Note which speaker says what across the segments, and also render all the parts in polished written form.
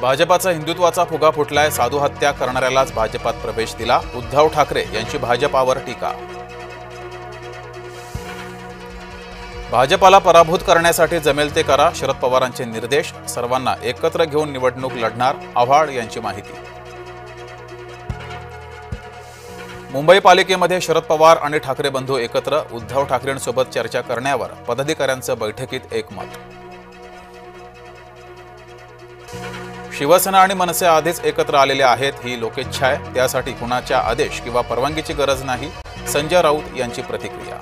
Speaker 1: भाजपाचा हिंदुत्वाचा फुगा फुटलाय, साधू हत्या करणाऱ्यालाच भाजपात प्रवेश दिला, उद्धव ठाकरे यांची भाजपावर टीका। भाजपाला पराभूत करण्यासाठी जमेल ते करा, शरद पवारांचे निर्देश, सर्वांना एकत्र घेऊन निवडणूक लढणार, आव्हाड यांची माहिती। मुंबई पालिकेमध्ये शरद पवार आणि ठाकरे बंधू एकत्र, उद्धव ठाकरेंसोबत चर्चा करण्यावर पदाधिकाऱ्यांचं बैठकीत एकमत। शिवसेना आणि मनसे आधीच एकत्र आलेले आहेत, ही लोकेच्छा आहे, त्यासाठी कुणाच्या आदेश किंवा परवानगीची गरज नाही, संजय राऊत यांची प्रतिक्रिया।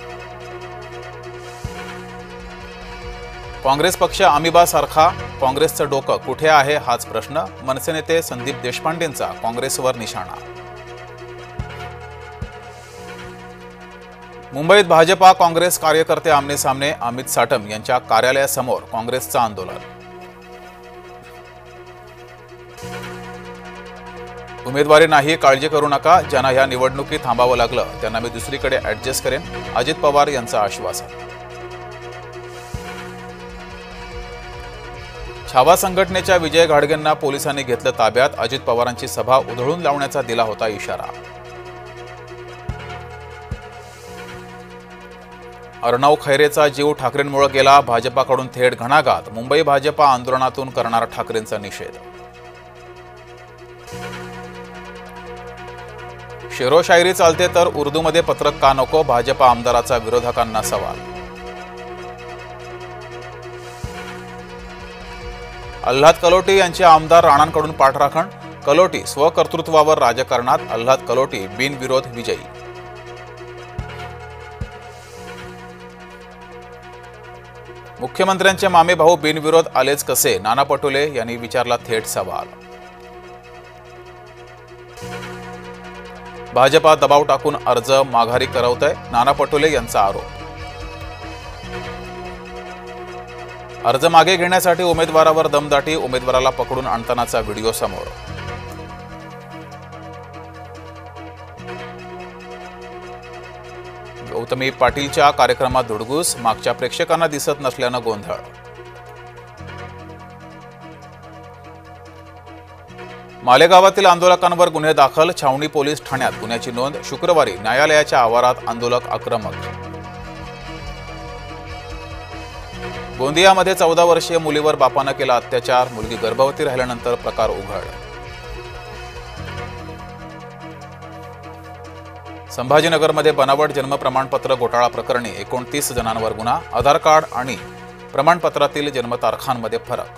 Speaker 1: काँग्रेस पक्ष अमिबासारखा, काँग्रेसचं डोकं कुठे आहे हाच प्रश्न, मनसे नेते संदीप देशपांडेंचा काँग्रेसवर निशाणा। मुंबईत भाजपा काँग्रेस कार्यकर्ते आमने-सामने, अमित साटम यांच्या कार्यालयासमोर काँग्रेसचं आंदोलन। उमेदवारी नाही, काळजी करू नका, ज्यांना ह्या निवडणुकीत थांबावं लागलं त्यांना मी दुसरीकडे ऍडजस्ट करेन, अजित पवार यांचं आश्वासन। छावा संघटनेच्या विजय घाडगेंना पोलिसांनी घेतलं ताब्यात, अजित पवारांची सभा उधळून लावण्याचा दिला होता इशारा। अर्णव खैरेचा जीव ठाकरेंमुळे गेला, भाजपाकडून थेट घणाघात, मुंबई भाजपा आंदोलनातून करणार ठाकरेंचा निषेध। शेरोशायरी चालते तर उर्दूमध्ये पत्रक का नको, भाजपा आमदाराचा विरोधकांना सवाल। आल्हाद कलोटी यांचे आमदार राणांकडून पाठराखण, कलोटी स्वकर्तृत्वावर राजकारणात, आल्हाद कलोटी बिनविरोध विजयी। मुख्यमंत्र्यांचे मामे भाऊ बिनविरोध आलेच कसे, नाना पटोले यांनी विचारला थेट सवाल। भाजपा दबाव टाकून अर्ज माघारी करवतोय, नाना पटोले यांचा आरोप। अर्ज मागे घेण्यासाठी उमेदवारावर दमदाटी, उमेदवाराला पकडून आणतानाचा व्हिडिओ समोर। गौतमी पाटीलच्या कार्यक्रमात धुडगूस, मागच्या प्रेक्षकांना दिसत नसल्यानं गोंधळ। मालेगावातील आंदोलकांवर गुन्हे दाखल, छावणी पोलीस ठाण्यात गुन्ह्याची नोंद, शुक्रवारी न्यायालयाच्या आवारात आंदोलक आक्रमक। गोंदियामध्ये 14 वर्षीय मुलीवर बापानं केला अत्याचार, मुलगी गर्भवती राहिल्यानंतर प्रकार उघड। संभाजीनगरमध्ये बनावट जन्म प्रमाणपत्र घोटाळा प्रकरणी 29 जणांवर गुन्हा, आधार कार्ड आणि प्रमाणपत्रातील जन्मतारखांमध्ये फरक।